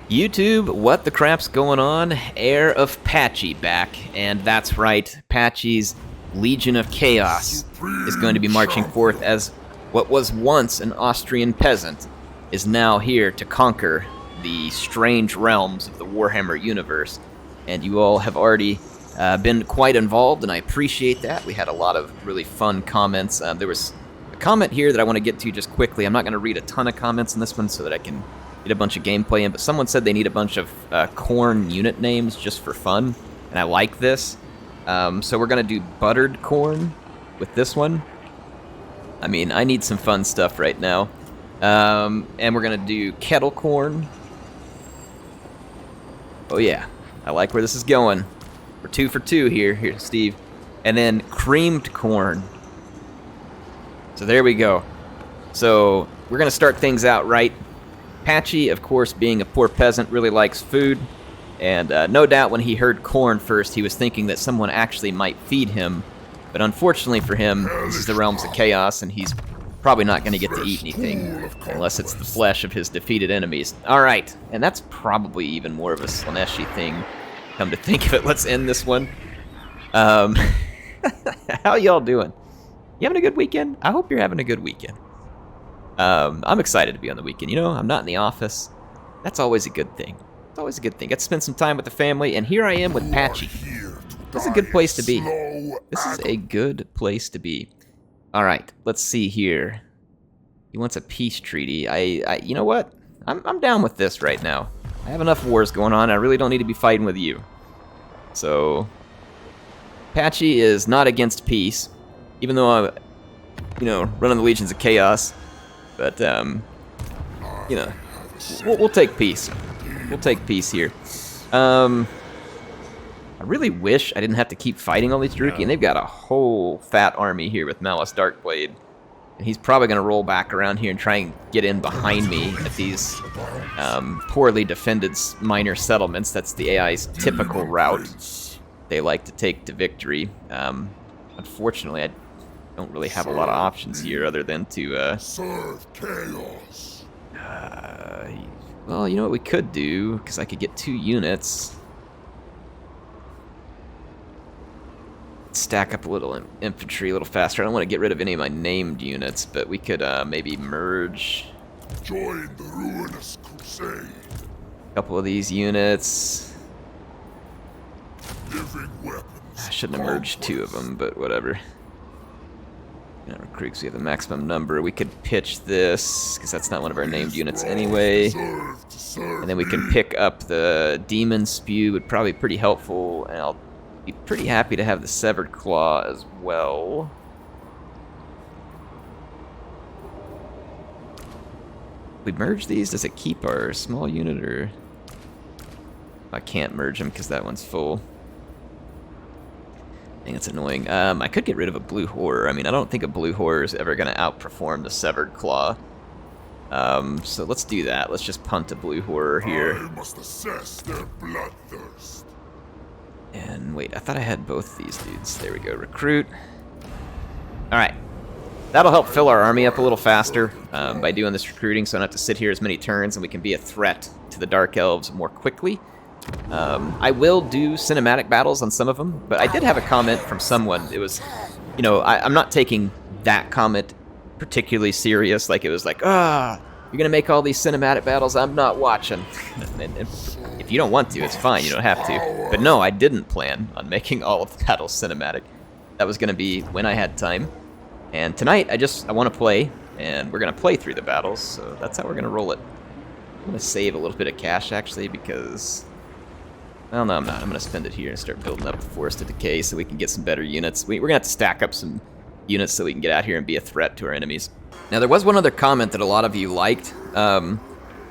YouTube, what the crap's going on? Heir of Patchy back, and that's right, Patchy's Legion of Chaos is going to be marching forth as what was once an Austrian peasant is now here to conquer the strange realms of the Warhammer universe. And you all have already been quite involved, and I appreciate that. We had a lot of really fun comments. There was a comment here that I want to get to just quickly. I'm not going to read a ton of comments on this one so that I can get a bunch of gameplay in, but someone said they need a bunch of corn unit names just for fun, and I like this. So we're going to do buttered corn with this one. I mean, I need some fun stuff right now. And we're going to do kettle corn. Oh yeah, I like where this is going. We're 2 for 2 here, Steve. And then creamed corn. So there we go. So we're going to start things out right. Patchy, of course, being a poor peasant, really likes food. And no doubt when he heard corn first, he was thinking that someone actually might feed him. But unfortunately for him, this is the realms of chaos, and he's probably not going to get to eat anything unless it's the flesh of his defeated enemies. Alright, and that's probably even more of a Slaaneshi thing, come to think of it. Let's end this one. How y'all doing? You having a good weekend? I hope you're having a good weekend. I'm excited to be on the weekend. You know, I'm not in the office. That's always a good thing. It's always a good thing. Get to spend some time with the family, and here I am with Patchy. This is a good place to be. This is a good place to be. All right, let's see here. He wants a peace treaty. You know what? I'm down with this right now. I have enough wars going on. I really don't need to be fighting with you. So, Patchy is not against peace, even though I'm, running the Legions of Chaos. But, we'll take peace. We'll take peace here. I really wish I didn't have to keep fighting all these Druki, and they've got a whole fat army here with Malus Darkblade. And he's probably going to roll back around here and try and get in behind me at these poorly defended minor settlements. That's the AI's typical route they like to take to victory. Unfortunately, I don't really have a lot of options here other than to serve chaos. Well, you know what we could do, because I could get 2 units. Stack up a little infantry a little faster. I don't want to get rid of any of my named units, but we could maybe merge Join the ruinous crusade. a couple of these units. Living weapons. I shouldn't have merged 2 of them, but whatever. Recruits, we have the maximum number. We could pitch this, because that's not one of our named units anyway. And then we can pick up the Demon Spew, would probably be pretty helpful, and I'll be pretty happy to have the Severed Claw as well. We merge these? Does it keep our small unit, or... I can't merge them because that one's full. I think it's annoying. I could get rid of a Blue Horror. I mean, I don't think a Blue Horror is ever going to outperform the Severed Claw. So let's do that. Let's just punt a Blue Horror here. I must assess their bloodthirst. And wait, I thought I had both these dudes. There we go, recruit. Alright. That'll help fill our army up a little faster by doing this recruiting, so I don't have to sit here as many turns, and we can be a threat to the Dark Elves more quickly. I will do cinematic battles on some of them, but I did have a comment from someone. It was, I'm not taking that comment particularly serious. Like, it was like, you're going to make all these cinematic battles, I'm not watching. and if you don't want to, it's fine, you don't have to. But no, I didn't plan on making all of the battles cinematic. That was going to be when I had time. And tonight, I want to play, and we're going to play through the battles, so that's how we're going to roll it. I'm going to save a little bit of cash, actually, because... Well, no, I'm not. I'm going to spend it here and start building up the Forest of Decay so we can get some better units. We're going to have to stack up some units so we can get out here and be a threat to our enemies. Now, there was one other comment that a lot of you liked, and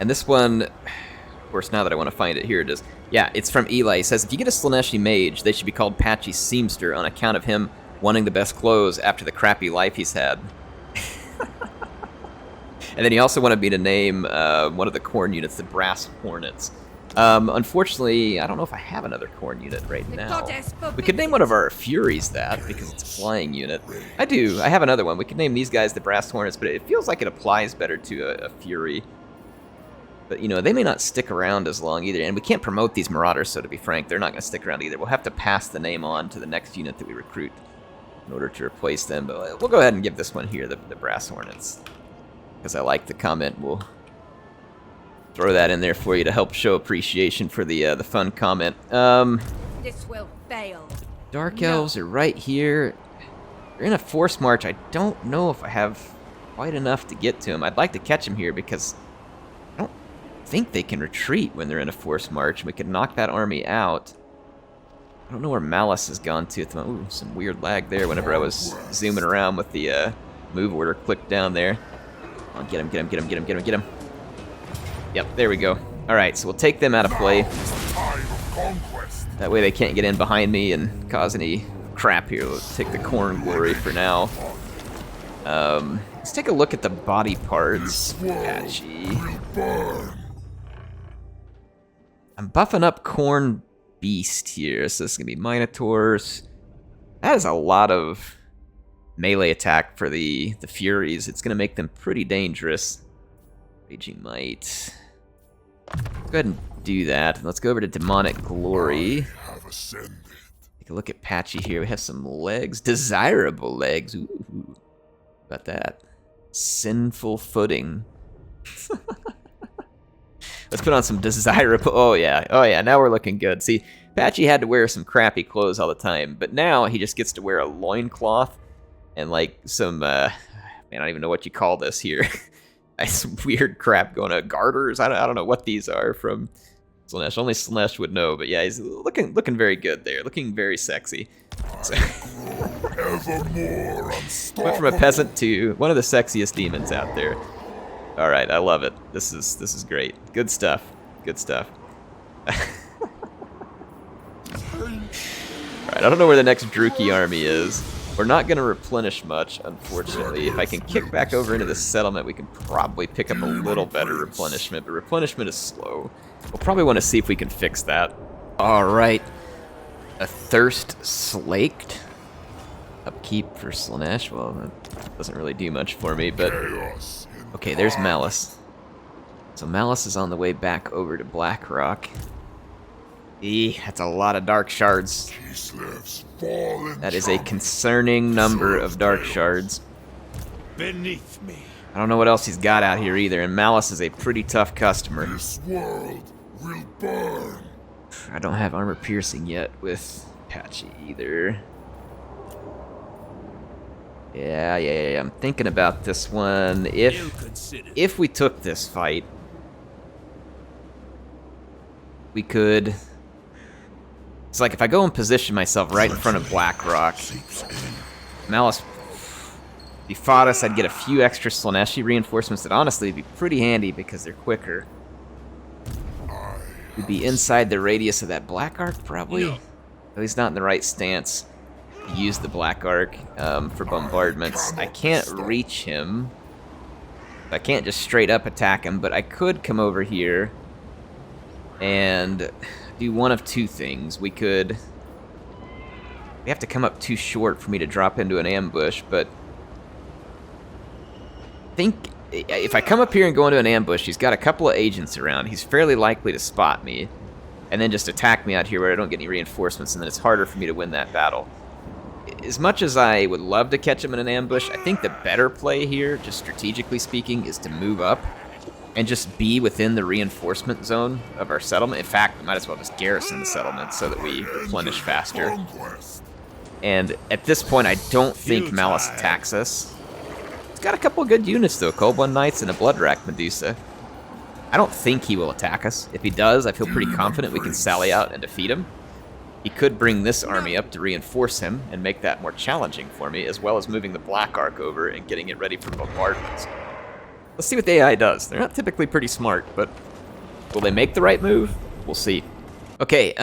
this one, of course, now that I want to find it, here it is. Yeah, it's from Eli. He says, if you get a Slaaneshi mage, they should be called Patchy Seamster on account of him wanting the best clothes after the crappy life he's had. And then he also wanted me to name one of the corn units the Brass Hornets. Unfortunately, I don't know if I have another corn unit right now. We could name one of our Furies that, because it's a flying unit. I do. I have another one. We could name these guys the Brass Hornets, but it feels like it applies better to a Fury. But, you know, they may not stick around as long either. And we can't promote these Marauders, so to be frank, they're not going to stick around either. We'll have to pass the name on to the next unit that we recruit in order to replace them. But we'll go ahead and give this one here the Brass Hornets, because I like the comment. We'll throw that in there for you to help show appreciation for the fun comment. This will fail. Dark Elves are right here. They're in a force march. I don't know if I have quite enough to get to them. I'd like to catch them here because I don't think they can retreat when they're in a force march. We could knock that army out. I don't know where Malus has gone to at the moment. Ooh, some weird lag there whenever I was zooming around with the move order clicked down there. Come on, get him, get him, get him, get him, get him, get him. Yep, there we go. Alright, so we'll take them out of play. That way they can't get in behind me and cause any crap here. Let's take the corn glory for now. Let's take a look at the body parts. Patchy. I'm buffing up Corn Beast here, so this is going to be Minotaurs. That is a lot of melee attack for the Furies. It's going to make them pretty dangerous. Raging Might. Go ahead and do that. Let's go over to Demonic Glory. Take a look at Patchy here. We have some legs. Desirable legs. Ooh. About that. Sinful Footing. Let's put on some desirable... Oh, yeah. Now we're looking good. See, Patchy had to wear some crappy clothes all the time, but now he just gets to wear a loincloth and, like, some... man, I don't even know what you call this here. Some weird crap going on. Garters? I don't know what these are from Slaanesh. Only Slaanesh would know, but yeah, he's looking very good there. Looking very sexy. So went from a peasant to one of the sexiest demons out there. Alright, I love it. This is great. Good stuff. Good stuff. Alright, I don't know where the next Druki army is. We're not going to replenish much, unfortunately. If I can kick back over into the settlement, we can probably pick up a little better replenishment, but replenishment is slow. We'll probably want to see if we can fix that. Alright. A Thirst Slaked. Upkeep for Slaanesh. Well, that doesn't really do much for me, but... Okay, there's Malus. So Malus is on the way back over to Blackrock. That's a lot of dark shards. That is a concerning number of dark shards. Beneath me. I don't know what else he's got out here either, and Malus is a pretty tough customer. This world will burn. I don't have armor piercing yet with Patchy either. Yeah, I'm thinking about this one. If we took this fight, we could... It's like if I go and position myself right in front of Blackrock, Malus, if he fought us, I'd get a few extra Slaaneshi reinforcements that honestly would be pretty handy because they're quicker. We'd be inside the radius of that Black Arc, probably. At least not in the right stance to use the Black Arc for bombardments. I can't reach him. I can't just straight up attack him, but I could come over here and do one of two things. We have to come up too short for me to drop into an ambush, but I think if I come up here and go into an ambush, he's got a couple of agents around. He's fairly likely to spot me and then just attack me out here where I don't get any reinforcements, and then it's harder for me to win that battle. As much as I would love to catch him in an ambush, I think the better play here, just strategically speaking, is to move up and just be within the reinforcement zone of our settlement. In fact, we might as well just garrison the settlement so that we replenish faster. And at this point, I don't think Malus attacks us. He's got a couple of good units, though. Cold One Knights and a Bloodrack Medusa. I don't think he will attack us. If he does, I feel pretty confident we can sally out and defeat him. He could bring this army up to reinforce him and make that more challenging for me, as well as moving the Black Arc over and getting it ready for bombardments. Let's see what the AI does. They're not typically pretty smart, but will they make the right move? We'll see. Okay,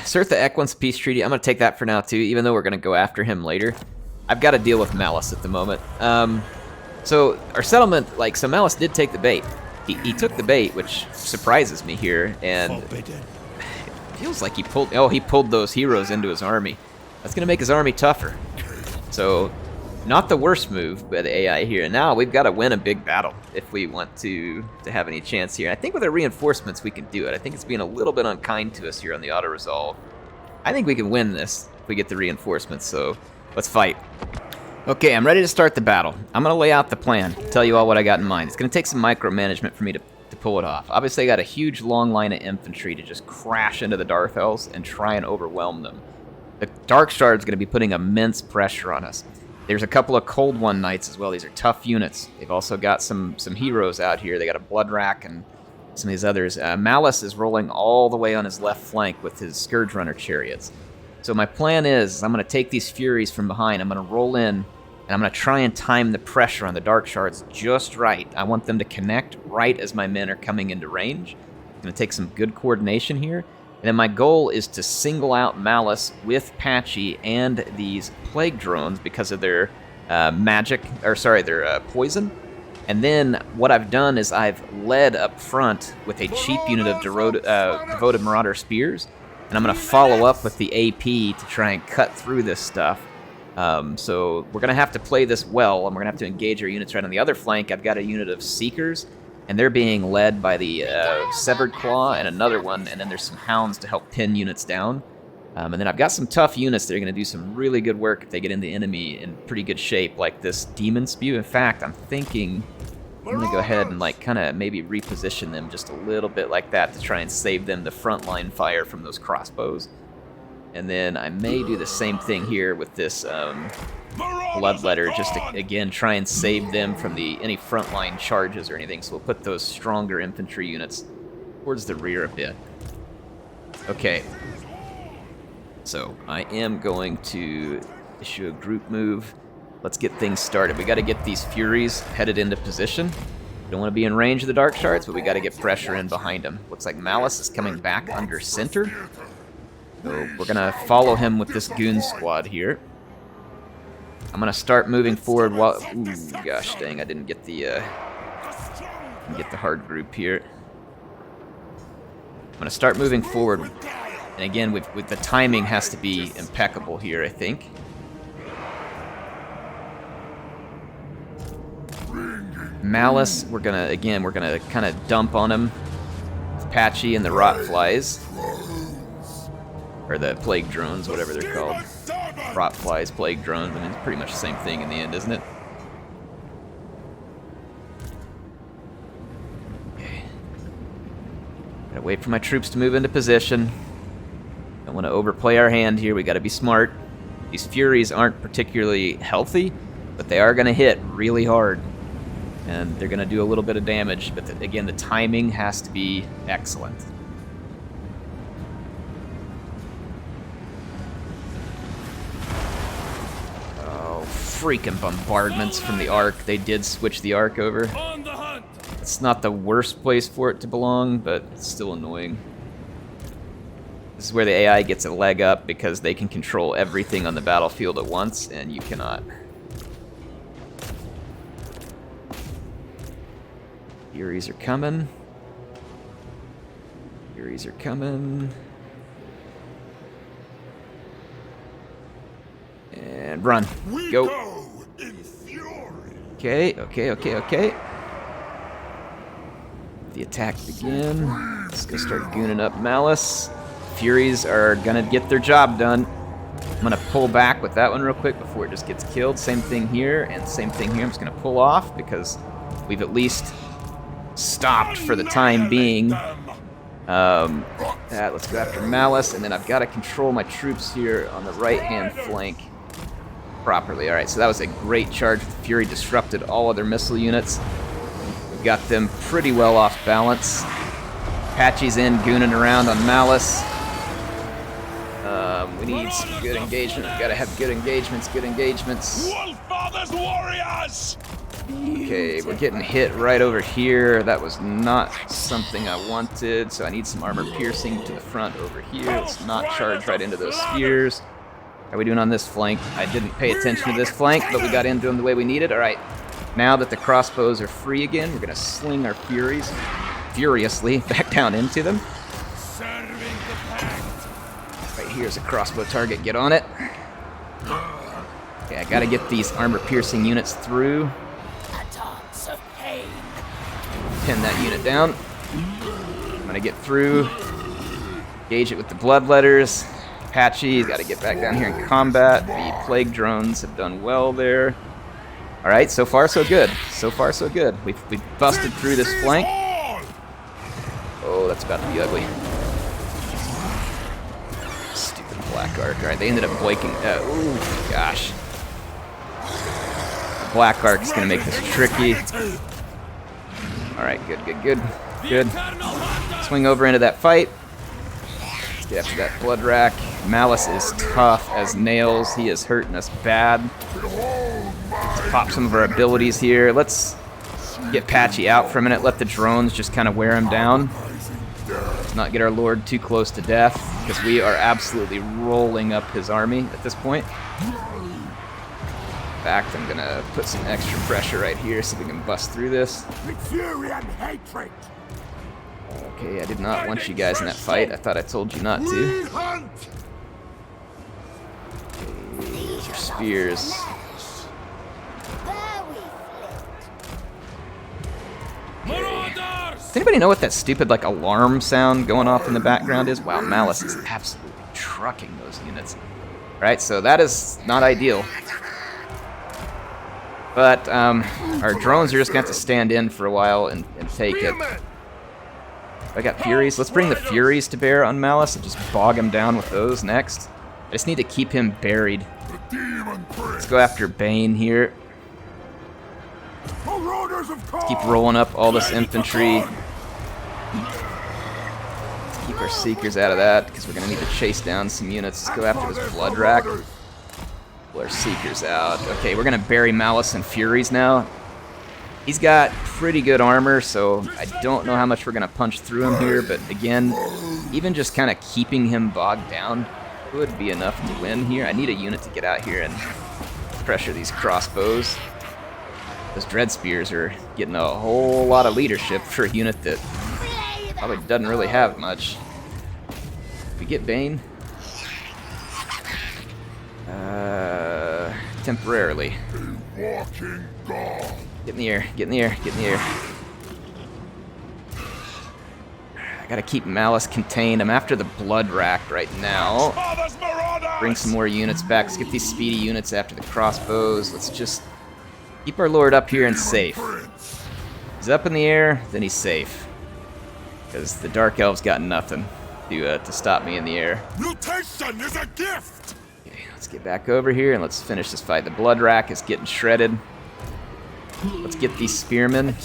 Cirtha Ek wants a peace treaty. I'm going to take that for now, too, even though we're going to go after him later. I've got to deal with Malus at the moment. So our settlement, so Malus did take the bait. He took the bait, which surprises me here, and it feels like he pulled those heroes into his army. That's going to make his army tougher. So Not the worst move by the AI here. Now we've got to win a big battle if we want to have any chance here. I think with our reinforcements we can do it. I think it's being a little bit unkind to us here on the auto-resolve. I think we can win this if we get the reinforcements, so let's fight. Okay, I'm ready to start the battle. I'm going to lay out the plan, tell you all what I got in mind. It's going to take some micromanagement for me to pull it off. Obviously I got a huge long line of infantry to just crash into the Darth Elves and try and overwhelm them. The Dark Shard's going to be putting immense pressure on us. There's a couple of Cold One Knights as well. These are tough units. They've also got some heroes out here. They got a Blood Rack and some of these others. Malus is rolling all the way on his left flank with his Scourge Runner chariots. So my plan is I'm going to take these Furies from behind. I'm going to roll in, and I'm going to try and time the pressure on the Dark Shards just right. I want them to connect right as my men are coming into range. I'm going to take some good coordination here. And then my goal is to single out Malus with Patchy and these Plague Drones because of their their poison. And then what I've done is I've led up front with a cheap unit of Devoted Marauder Spears. And I'm going to follow up with the AP to try and cut through this stuff. So we're going to have to play this well, and we're going to have to engage our units right on the other flank. I've got a unit of Seekers, and they're being led by the Severed Claw and another one, and then there's some Hounds to help pin units down. And then I've got some tough units that are going to do some really good work if they get in the enemy in pretty good shape, like this Demon Spew. In fact, I'm thinking I'm going to go ahead and kind of maybe reposition them just a little bit like that to try and save them the frontline fire from those crossbows. And then I may do the same thing here with this Bloodletter, just to, again, try and save them from any frontline charges or anything. So we'll put those stronger infantry units towards the rear a bit. Okay. So I am going to issue a group move. Let's get things started. We got to get these Furies headed into position. We don't want to be in range of the Dark Shards, but we got to get pressure in behind them. Looks like Malus is coming back under center. So we're going to follow him with this Goon Squad here. I'm going to start moving forward while... Ooh, gosh dang, I didn't get the hard group here. I'm going to start moving forward. And again, with the timing has to be impeccable here, I think. Malus, we're gonna kind of dump on him with Patchy and the Rot Flies. Or the Plague Drones, whatever they're called. Rot Flies, Plague Drones, I mean, it's pretty much the same thing in the end, isn't it? Okay. Gotta wait for my troops to move into position. Don't want to overplay our hand here, we gotta be smart. These Furies aren't particularly healthy, but they are gonna hit really hard. And they're gonna do a little bit of damage, but again, the timing has to be excellent. Freaking bombardments from the Ark. They did switch the Ark over. It's not the worst place for it to belong, but it's still annoying. This is where the AI gets a leg up because they can control everything on the battlefield at once, and you cannot. Furies are coming. Furies are coming. And run. Go. Okay. The attack begin. Let's go start gooning up Malus. Furies are gonna get their job done. I'm gonna pull back with that one real quick before it just gets killed. Same thing here and same thing here. I'm just gonna pull off because we've at least stopped for the time being. Let's go after Malus, and then I've got to control my troops here on the right-hand flank properly. Alright, so that was a great charge. Fury disrupted all other missile units. We've got them pretty well off balance. Patchy's in, gooning around on Malus. We need some good engagement. We've got to have good engagements, Wolffather's warriors! Okay, we're getting hit right over here. That was not something I wanted, so I need some armor piercing to the front over here. Let's not charge right into those spears. How are we doing on this flank? I didn't pay attention to this flank, but we got into them the way we needed. All right, now that the crossbows are free again, we're going to sling our Furies furiously back down into them. Right here's a crossbow target. Get on it. Okay, I gotta get these armor-piercing units through. Pin that unit down. I'm gonna get through. Engage it with the bloodletters. Patchy's got to get back down here in combat. The plague drones have done well there. All right, so far so good. So far so good. We've busted through this flank. Oh, that's about to be ugly. Stupid Black Arc. All right, they ended up breaking. Ooh, gosh. Black Arc is gonna make this tricky. All right, good. Swing over into that fight. Let's get after that blood rack. Malus is tough as nails. He is hurting us bad. Let's pop some of our abilities here. Let's get Patchy out for a minute. Let the drones just kind of wear him down. Let's not get our lord too close to death, because we are absolutely rolling up his army at this point. In fact, I'm gonna put some extra pressure right here so we can bust through this. Okay, I did not want you guys in that fight. I thought I told you not to. Okay, those are spears. Okay. Does anybody know what that stupid like alarm sound going off in the background is? Wow, Malus is absolutely trucking those units. Right, so that is not ideal. But our drones are just going to have to stand in for a while and take it. I got Furies. Let's bring the Furies to bear on Malus and just bog him down with those next. I just need to keep him buried. Let's go after Bane here. Let's keep rolling up all this infantry. Let's keep our Seekers out of that, because we're going to need to chase down some units. Let's go after this Blood Rack. Pull our Seekers out. Okay, we're going to bury Malus and Furies now. He's got pretty good armor, so I don't know how much we're going to punch through him here, but again, even just kind of keeping him bogged down would be enough to win here. I need a unit to get out here and pressure these crossbows. Those Dread Spears are getting a whole lot of leadership for a unit that probably doesn't really have much. We get Bane. Temporarily. Get in the air, get in the air, get in the air. I gotta keep Malus contained. I'm after the Blood Rack right now. Bring some more units back. Let's get these speedy units after the crossbows. Let's just keep our lord up here and safe. He's up in the air, then he's safe. Because the Dark Elves got nothing to stop me in the air. Mutation is a gift! Okay, let's get back over here and let's finish this fight. The Blood Rack is getting shredded. Let's get these spearmen.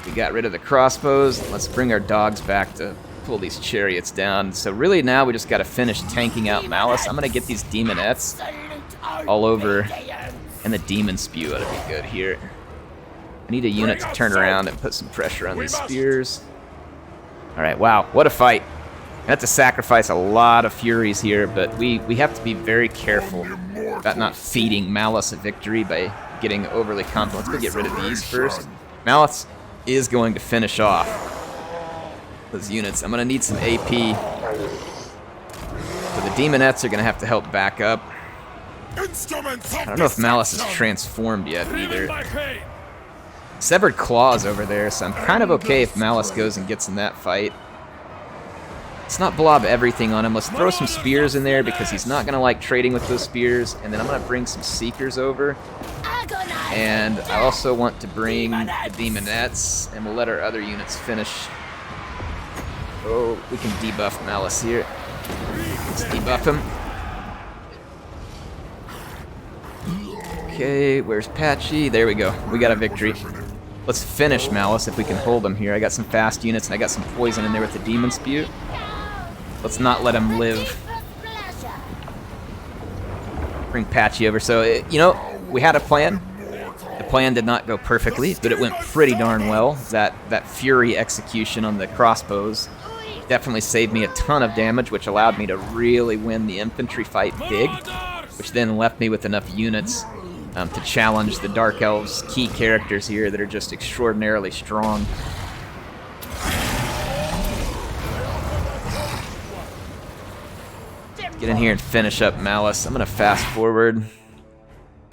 We got rid of the crossbows. Let's bring our dogs back to pull these chariots down. So really now we just got to finish tanking out Malus. I'm going to get these demonettes all over, and the demon spew ought to be good here. I need a unit to turn around and put some pressure on these spears. All right, wow, what a fight. I have to sacrifice a lot of Furies here, but we have to be very careful about not feeding Malus a victory by getting overly confident. Let's go get rid of these first. Malus is going to finish off those units. I'm going to need some AP. So the Demonettes are going to have to help back up. I don't know if Malus is transformed yet either. Severed Claws over there, so I'm kind of okay if Malus goes and gets in that fight. Let's not blob everything on him. Let's throw some spears in there because he's not going to like trading with those spears. And then I'm going to bring some Seekers over. And I also want to bring the Demonettes, and we'll let our other units finish. Oh, we can debuff Malus here. Let's debuff him. Okay, where's Patchy? There we go. We got a victory. Let's finish Malus if we can hold him here. I got some fast units, and I got some poison in there with the Demon Spew. Let's not let him live. Bring Patchy over. So, you know, we had a plan. The plan did not go perfectly, but it went pretty darn well. That Fury execution on the crossbows definitely saved me a ton of damage, which allowed me to really win the infantry fight big, which then left me with enough units to challenge the Dark Elves' key characters here that are just extraordinarily strong. Get in here and finish up Malus. I'm gonna fast forward.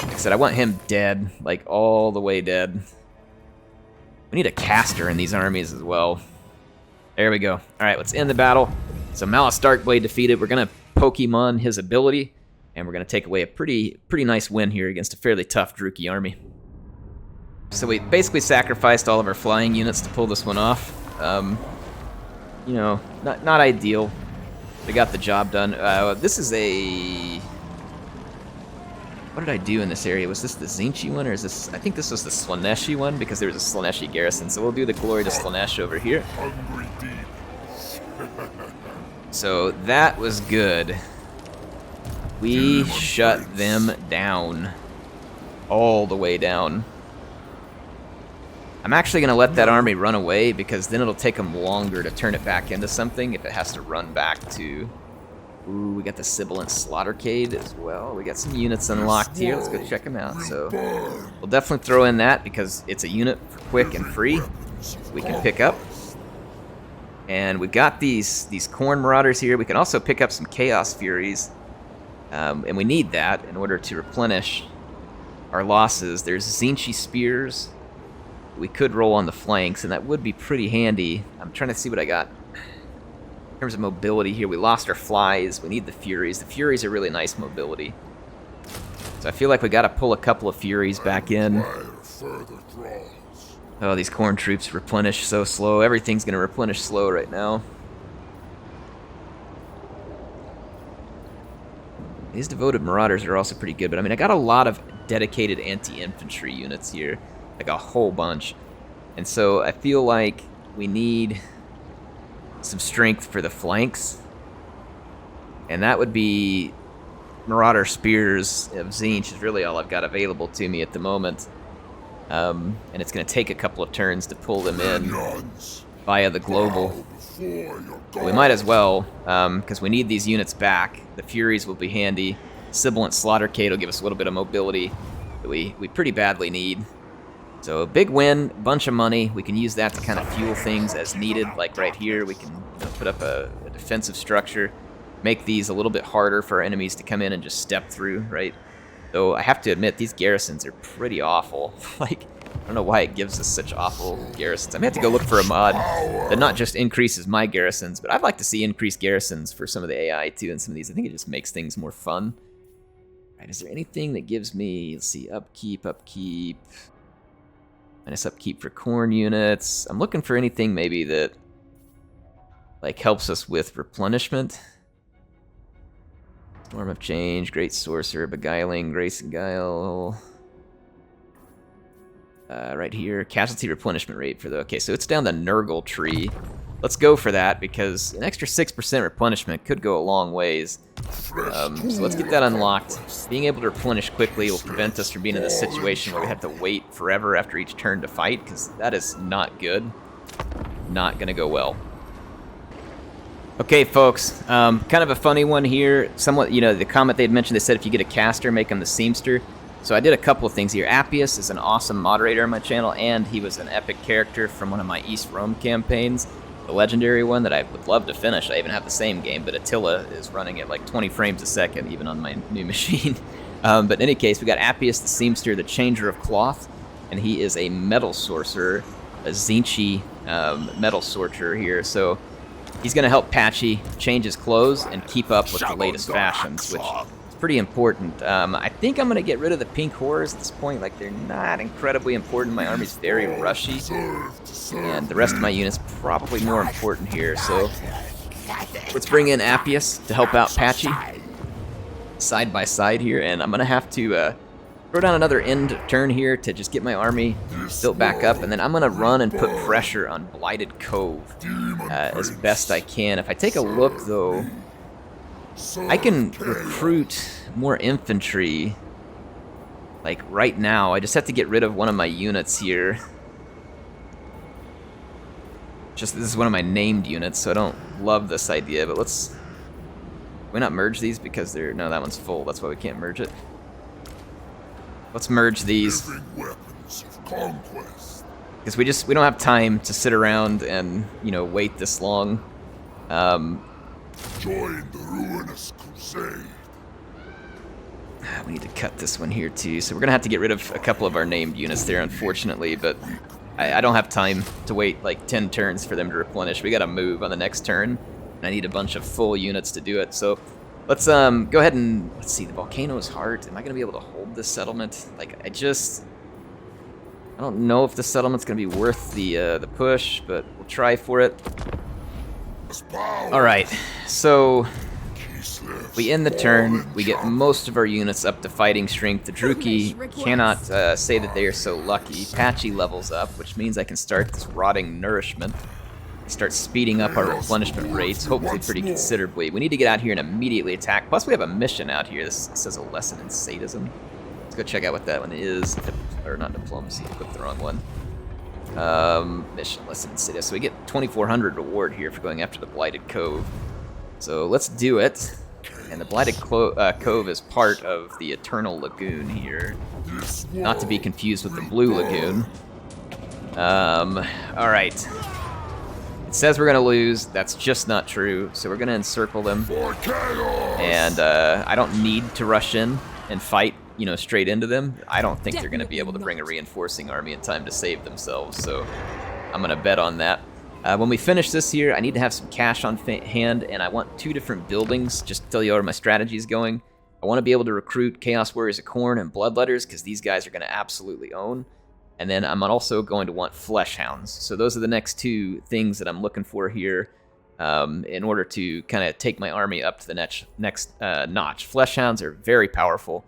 Like I said, I want him dead, like all the way dead. We need a caster in these armies as well. There we go. All right, let's end the battle. So Malus Darkblade defeated. We're gonna Pokemon his ability, and we're gonna take away a pretty nice win here against a fairly tough Druchii army. So we basically sacrificed all of our flying units to pull this one off. You know, not ideal. We got the job done. This is a... What did I do in this area? Was this the Tzeentch one, or is this... I think this was the Slaaneshi one, because there was a Slaaneshi garrison. So we'll do the Glory to Slaanesh over here. So that was good. We shut them down. All the way down. I'm actually going to let that army run away, because then it'll take them longer to turn it back into something if it has to run back to... Ooh, we got the Sibilant Slaughtercade as well. We got some units unlocked here. Let's go check them out. So we'll definitely throw in that, because it's a unit for quick and free we can pick up. And we've got these Khorne Marauders here. We can also pick up some Chaos Furies. And we need that in order to replenish our losses. There's Tzeentch Spears. We could roll on the flanks, and that would be pretty handy. I'm trying to see what I got in terms of mobility here. We lost our flies. We need the Furies. The Furies are really nice mobility. So I feel like we got to pull a couple of Furies back in. Oh, these Khorne troops replenish so slow. Everything's going to replenish slow right now. These devoted Marauders are also pretty good, but I mean, I got a lot of dedicated anti-infantry units here. Like a whole bunch. And so I feel like we need some strength for the flanks. And that would be Marauder Spears of Tzeentch is really all I've got available to me at the moment. And it's going to take a couple of turns to pull them in via the global. But we might as well, because we need these units back. The Furies will be handy. Sibilant Slaughtercade will give us a little bit of mobility that we pretty badly need. So a big win, bunch of money. We can use that to kind of fuel things as needed. Like right here, we can put up a defensive structure, make these a little bit harder for our enemies to come in and just step through, right? Though I have to admit, these garrisons are pretty awful. Like, I don't know why it gives us such awful garrisons. I may have to go look for a mod that not just increases my garrisons, but I'd like to see increased garrisons for some of the AI too in some of these. I think it just makes things more fun. All right, is there anything that gives me, let's see, upkeep. Minus upkeep for Khorne units. I'm looking for anything maybe that like helps us with replenishment. Storm of Change, Great Sorcerer, Beguiling, Grace and Guile. Right here, Casualty Replenishment Rate for the... Okay, so it's down the Nurgle tree. Let's go for that, because an extra 6% replenishment could go a long ways. So let's get that unlocked. Being able to replenish quickly will prevent us from being in this situation where we have to wait forever after each turn to fight, because that is not good. Not going to go well. Okay, folks, kind of a funny one here. Somewhat, you know, the comment they'd mentioned, they said if you get a caster, make him the seamster. So I did a couple of things here. Appius is an awesome moderator on my channel, and he was an epic character from one of my East Rome campaigns, the legendary one that I would love to finish. I even have the same game, but Attila is running at like 20 frames a second, even on my new machine. But in any case, we got Appius the Seamster, the Changer of Cloth, and he is a metal sorcerer, a Tzeentch metal sorcerer here. So he's going to help Patchy change his clothes and keep up with the latest fashions, which is pretty important. I think I'm going to get rid of the pink horrors at this point. Like, they're not incredibly important. My army's very rushy, and the rest of my units probably more important here. So let's bring in Appius to help out Patchy side by side here, and I'm going to have to throw down another end turn here to just get my army built back up, and then I'm going to run and put pressure on Blighted Cove as best I can. If I take a look, though, I can recruit more infantry, like, right now. I just have to get rid of one of my units here. This is one of my named units, so I don't love this idea, but let's... Can we not merge these because they're... No, that one's full. That's why we can't merge it. Let's merge these. Because we don't have time to sit around and, you know, wait this long. Join the ruinous crusade. We need to cut this one here too, so we're gonna have to get rid of a couple of our named units there, unfortunately, but I don't have time to wait like 10 turns for them to replenish. We gotta move on the next turn, and I need a bunch of full units to do it, so let's go ahead and, let's see, the Volcano's Heart. Am I gonna be able to hold this settlement? Like, I don't know if this settlement's gonna be worth the push, but we'll try for it. Alright, so we end the turn, we get most of our units up to fighting strength. The Druki cannot say that they are so lucky. Patchy levels up, which means I can start this rotting nourishment. Start speeding up our replenishment rates, hopefully pretty considerably. We need to get out here and immediately attack. Plus we have a mission out here. This says a lesson in sadism. Let's go check out what that one is. Or not diplomacy, I clicked the wrong one. Mission, lesson in sadism. So we get 2,400 reward here for going after the blighted cove. So let's do it. And the blighted cove is part of the Eternal Lagoon here. Not to be confused with the Blue Lagoon. Alright. It says we're going to lose. That's just not true. So we're going to encircle them. And I don't need to rush in and fight, you know, straight into them. I don't think they're going to be able to bring a reinforcing army in time to save themselves. So I'm going to bet on that. When we finish this here, I need to have some cash on hand, and I want 2 different buildings, just to tell you where my strategy is going. I want to be able to recruit Chaos Warriors of Khorne and Bloodletters, because these guys are going to absolutely own. And then I'm also going to want Flesh Hounds. So those are the next 2 things that I'm looking for here in order to kind of take my army up to the next notch. Flesh Hounds are very powerful.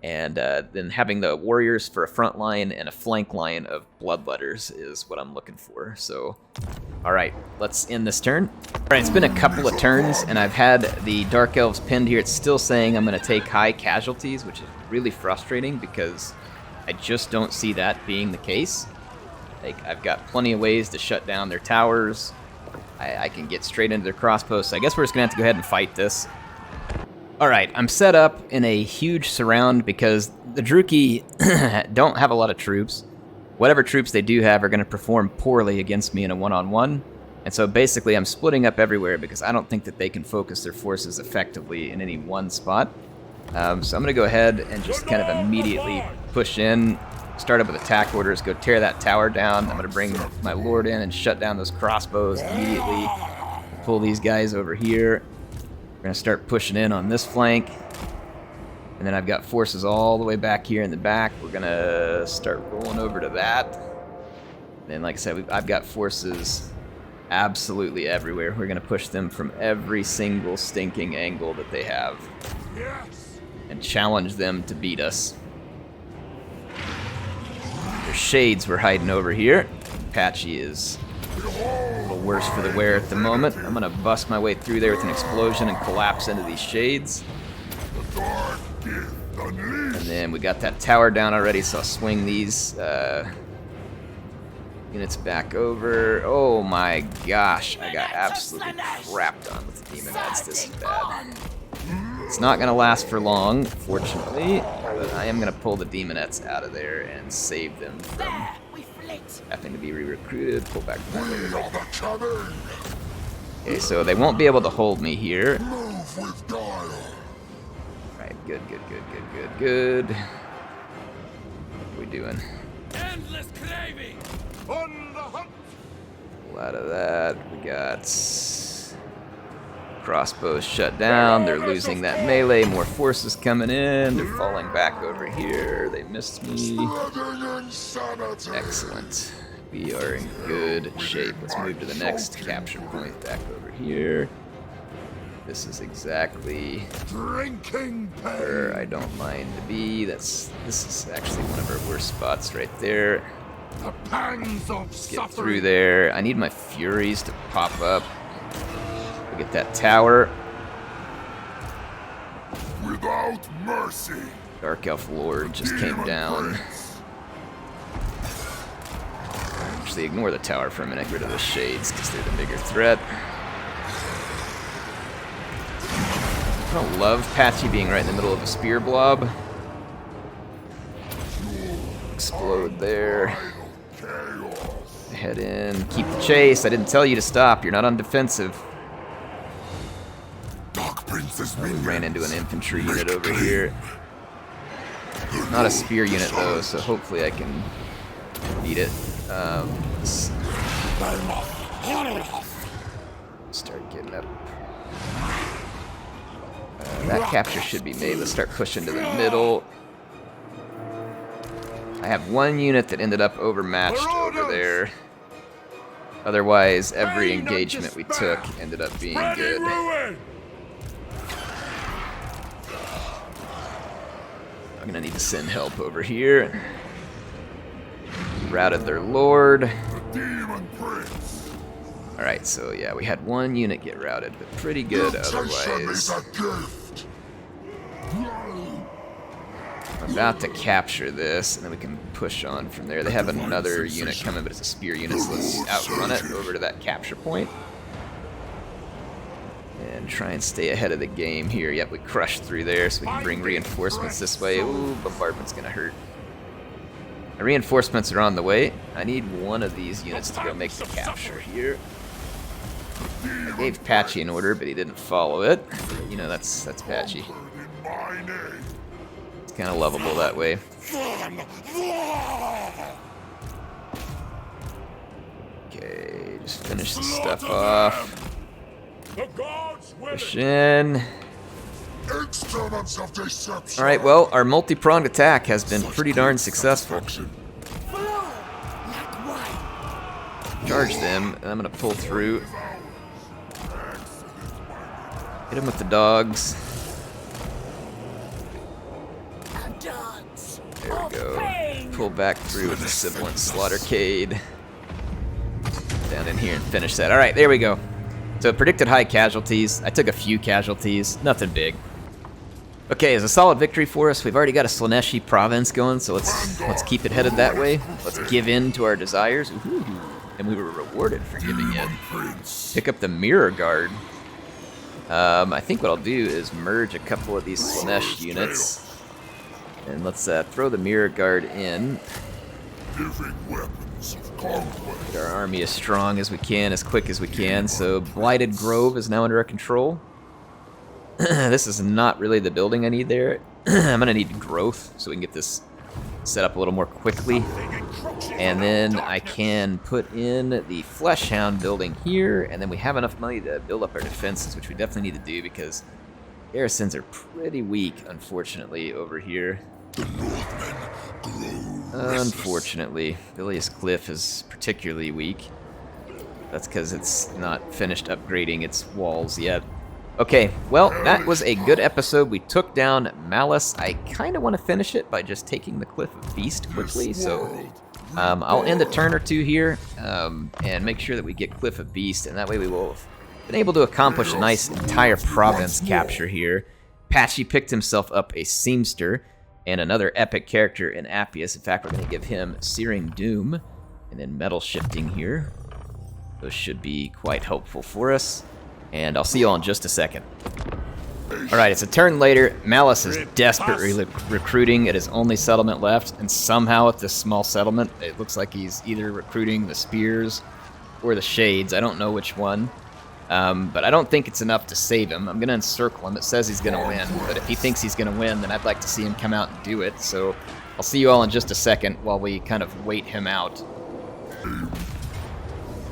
And then having the warriors for a front line and a flank line of bloodletters is what I'm looking for. So, all right, let's end this turn. All right, it's been a couple of turns, and I've had the Dark Elves pinned here. It's still saying I'm going to take high casualties, which is really frustrating because I just don't see that being the case. Like, I've got plenty of ways to shut down their towers. I can get straight into their crossposts. So I guess we're just going to have to go ahead and fight this. Alright, I'm set up in a huge surround because the Druki don't have a lot of troops. Whatever troops they do have are going to perform poorly against me in a one-on-one. And so basically I'm splitting up everywhere because I don't think that they can focus their forces effectively in any one spot. So I'm going to go ahead and just kind of immediately push in, start up with attack orders, go tear that tower down. I'm going to bring my lord in and shut down those crossbows immediately. Pull these guys over here. We're going to start pushing in on this flank. And then I've got forces all the way back here in the back. We're going to start rolling over to that. And like I said, I've got forces absolutely everywhere. We're going to push them from every single stinking angle that they have. And challenge them to beat us. Their shades were hiding over here. Patchy is a little worse for the wear at the moment. I'm going to bust my way through there with an explosion and collapse into these shades. And then we got that tower down already, so I'll swing these units back over. Oh my gosh, I got absolutely crapped on with the Demonettes. This is bad. It's not going to last for long, fortunately, but I am going to pull the Demonettes out of there and save them from having to be re-recruited. Pull back to that way. Okay, so they won't be able to hold me here. Alright, good. What are we doing? Endless craving. On the hunt. Pull out of that. We got crossbows shut down. They're losing that melee. More forces coming in. They're falling back over here. They missed me. Excellent. We are in good shape. Let's move to the next capture point back over here. This is exactly where I don't mind to be. This is actually one of our worst spots right there. Let's get through there. I need my Furies to pop up. Get that tower. Without mercy. Dark Elf Lord just came down. Actually, ignore the tower for a minute. Get rid of the shades because they're the bigger threat. I don't love Patchy being right in the middle of a spear blob. Explode there. Head in. Keep the chase. I didn't tell you to stop. You're not on defensive. We ran into an infantry unit over here. Not a spear unit though, so hopefully I can beat it. Start getting up. That capture should be made. Let's start pushing to the middle. I have one unit that ended up overmatched over there. Otherwise, every engagement we took ended up being good. I'm gonna need to send help over here. Routed their lord. Daemon Prince. Alright, so yeah, we had one unit get routed, but pretty good otherwise. I'm about to capture this, and then we can push on from there. They have another unit coming, but it's a spear unit, so let's outrun it over to that capture point. And try and stay ahead of the game here. Yep, we crushed through there, so we can bring reinforcements this way. Ooh, bombardment's gonna hurt. The reinforcements are on the way. I need one of these units to go make the capture here. I gave Patchy an order, but he didn't follow it. You know, that's Patchy. It's kind of lovable that way. Okay, just finish this stuff off. Push in. Alright, well, our multi-pronged attack has been pretty darn successful. Charge them, and I'm going to pull through. Hit him with the dogs. There we go. Pull back through with the sibilant slaughtercade. Down in here and finish that. Alright, there we go. So predicted high casualties. I took a few casualties, nothing big. Okay, it's a solid victory for us. We've already got a Slaneshi province going, so let's keep it headed that way. Let's give in to our desires. Ooh, and we were rewarded for giving in. Pick up the Mirror Guard. I think what I'll do is merge a couple of these Slanesh units. And let's throw the Mirror Guard in. Get our army as strong as we can, as quick as we can. So Blighted Grove is now under our control. This is not really the building I need there. I'm gonna need growth so we can get this set up a little more quickly. And then I can put in the Fleshhound building here, and then we have enough money to build up our defenses, which we definitely need to do because garrisons are pretty weak, unfortunately, over here. Unfortunately, Bilious Cliff is particularly weak. That's because it's not finished upgrading its walls yet. Okay, well, that was a good episode. We took down Malus. I kind of want to finish it by just taking the Cliff of Beast quickly, so I'll end a turn or two here and make sure that we get Cliff of Beast, and that way we will have been able to accomplish a nice entire province capture here. Patchy picked himself up a Seamster and another epic character in Appius. In fact, we're going to give him Searing Doom and then Metal Shifting here. Those should be quite helpful for us. And I'll see you all in just a second. Alright, it's a turn later. Malus is desperately recruiting at his only settlement left, and somehow at this small settlement, it looks like he's either recruiting the Spears or the Shades. I don't know which one. But I don't think it's enough to save him. I'm going to encircle him. It says he's going to win, but if he thinks he's going to win, then I'd like to see him come out and do it. So I'll see you all in just a second while we kind of wait him out.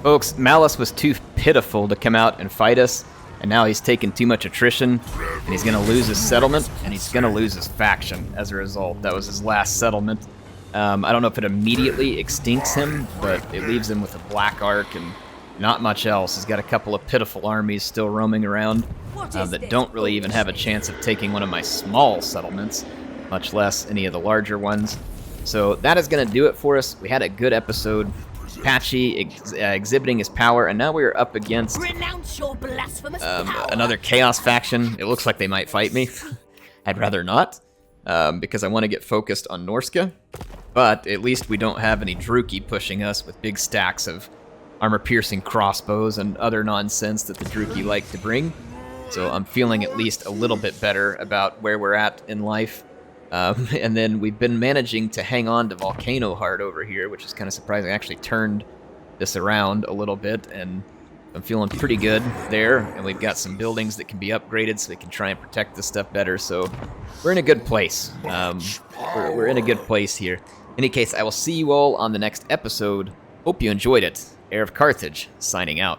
Folks, Malus was too pitiful to come out and fight us, and now he's taken too much attrition, and he's going to lose his settlement, and he's going to lose his faction as a result. That was his last settlement. I don't know if it immediately extincts him, but it leaves him with a black arc and not much else. He's got a couple of pitiful armies still roaming around that don't really even have a chance of taking one of my small settlements, much less any of the larger ones. So that is going to do it for us. We had a good episode. Patchy exhibiting his power, and now we are up against another Chaos faction. It looks like they might fight me. I'd rather not, because I want to get focused on Norska, but at least we don't have any Druki pushing us with big stacks of armor-piercing crossbows and other nonsense that the Druki like to bring. So I'm feeling at least a little bit better about where we're at in life. And then we've been managing to hang on to Volcano Heart over here, which is kind of surprising. I actually turned this around a little bit and I'm feeling pretty good there, and we've got some buildings that can be upgraded so we can try and protect this stuff better, so we're in a good place. We're in a good place here. In any case, I will see you all on the next episode. Hope you enjoyed it. HeirofCarthage, signing out.